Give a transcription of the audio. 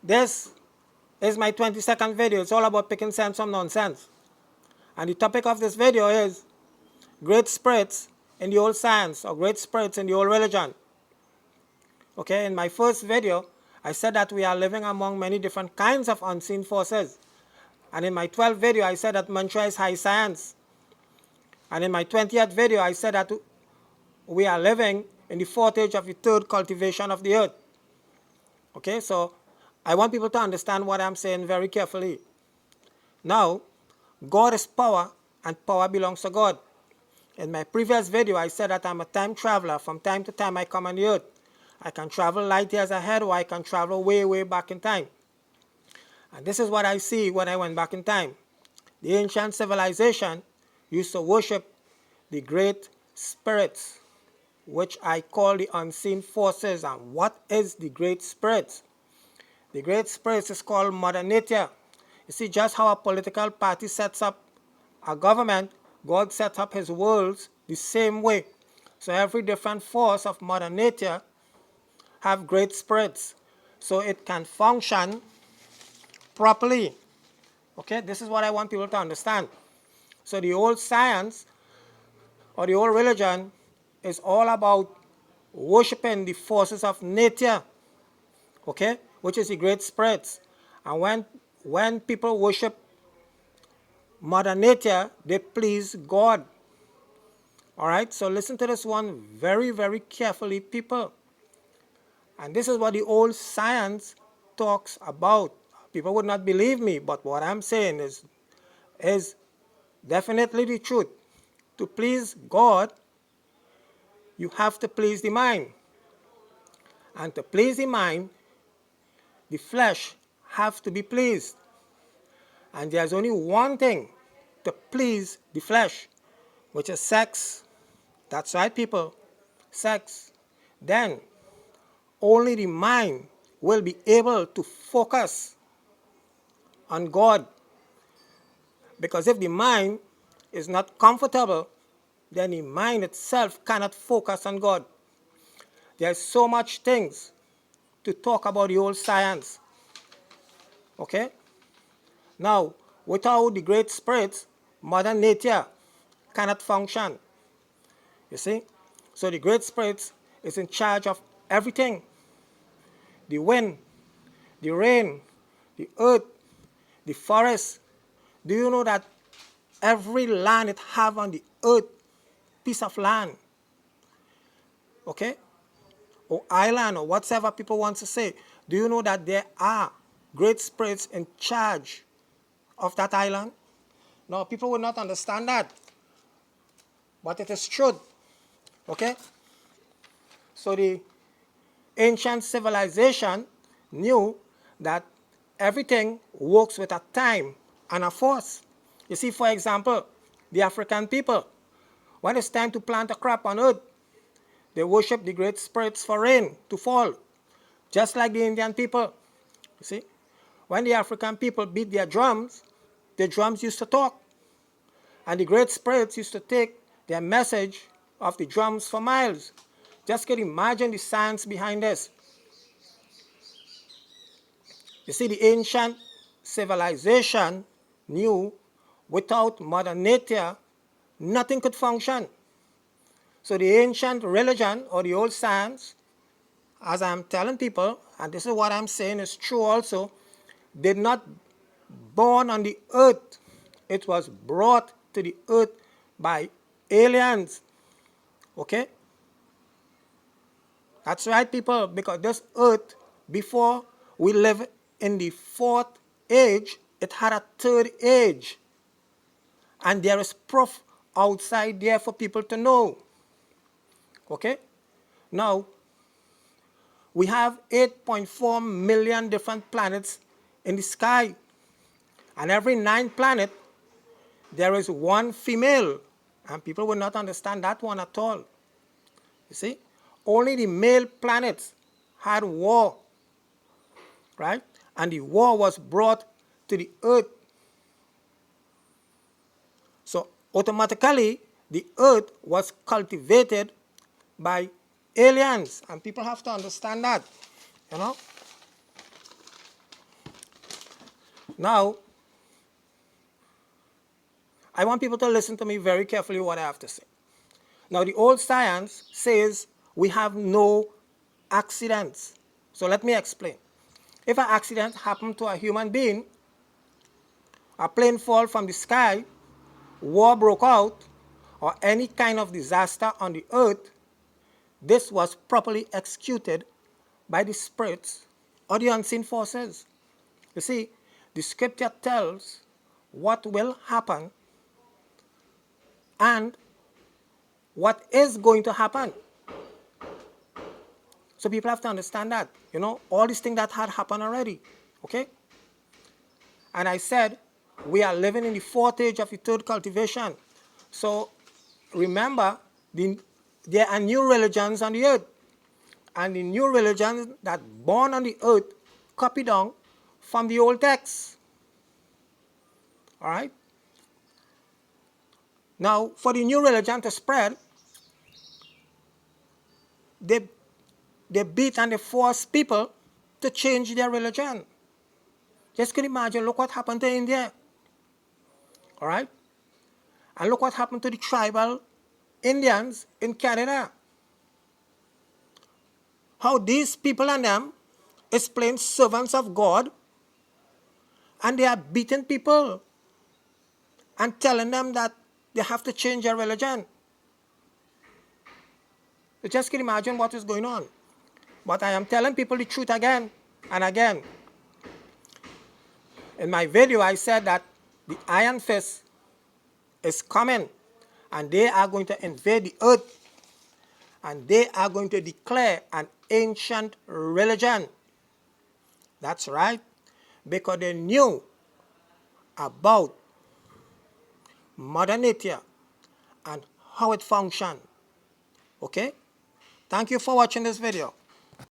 This is my 20-second video. It's all about picking sense from nonsense. And the topic of this video is great spirits in the old science or great spirits in the old religion. Okay, in my first video, I said that we are living among many different kinds of unseen forces. And in my 12th video, I said that mantra is high science. And in my 20th video, I said that we are living in the fourth age of the third cultivation of the earth. Okay, so I want people to understand what I'm saying very carefully. Now, God is power, and power belongs to God. In my previous video, I said that I'm a time traveler. From time to time, I come on the earth. I can travel light years ahead, or I can travel way, way back in time. And this is what I see when I went back in time. The ancient civilization used to worship the great spirits, which I call the unseen forces. And what is the great spirits? The great spirits is called Mother Nature. You see, just how a political party sets up a government, God sets up his worlds the same way. So every different force of Mother Nature have great spirits, so it can function properly. Okay, this is what I want people to understand. So the old science or the old religion is all about worshiping the forces of nature, okay, which is the great spirits. And when people worship Mother Nature, they please God. All right, so listen to this one very, very carefully, people. And this is what the old science talks about. People would not believe me, but what I'm saying is definitely the truth. To please God, you have to please the mind. And to please the mind, the flesh have to be pleased. And there's only one thing to please the flesh, which is sex. That's right, people, sex. Then only the mind will be able to focus on God. Because if the mind is not comfortable, then the mind itself cannot focus on God. There's so much things to talk about the old science. Okay? Now, without the great spirits, Mother Nature cannot function. You see? So the great spirits is in charge of everything. The wind, the rain, the earth, the forest. Do you know that every land it have on the earth, piece of land, okay, or island, or whatever people want to say, do you know that there are great spirits in charge of that island? No, people will not understand that, but it is true. Okay, so the ancient civilization knew that everything works with a time and a force. You see, for example, the African people, when it's time to plant a crop on earth, they worship the great spirits for rain to fall, just like the Indian people. You see, when the African people beat their drums, the drums used to talk, and the great spirits used to take their message of the drums for miles. Just can imagine the science behind this. You see, the ancient civilization knew without Mother Nature, nothing could function. So the ancient religion or the old science, as I'm telling people, and this is what I'm saying is true also, did not born on the earth. It was brought to the earth by aliens. Okay? That's right, people, because this earth, before we live in the fourth age, it had a third age. And there is proof outside there for people to know. Okay? Now, we have 8.4 million different planets in the sky. And every 9 planet, there is one female. And people will not understand that one at all. You see? Only the male planets had war. Right? And the war was brought to the earth. So automatically, the earth was cultivated by aliens. And people have to understand that. You know? Now, I want people to listen to me very carefully what I have to say. Now, the old science says we have no accidents. So let me explain. If an accident happened to a human being, a plane fall from the sky, war broke out, or any kind of disaster on the earth, this was properly executed by the spirits or the unseen forces. You see, the scripture tells what will happen and what is going to happen. So people have to understand that, all these things that had happened already, okay? And I said, we are living in the fourth age of the third cultivation. So remember, there are new religions on the earth. And the new religions that born on the earth copy down from the old texts. All right? Now, for the new religion to spread, they beat and they force people to change their religion. Just can imagine, look what happened to India. All right? And look what happened to the tribal Indians in Canada. How these people and them is plain servants of God, and they are beating people and telling them that they have to change their religion. You just can imagine what is going on. But I am telling people the truth again and again. In my video, I said that the Iron Fist is coming, and they are going to invade the earth, and they are going to declare an ancient religion. That's right, because they knew about Mother Nature and how it functions. Okay? Thank you for watching this video.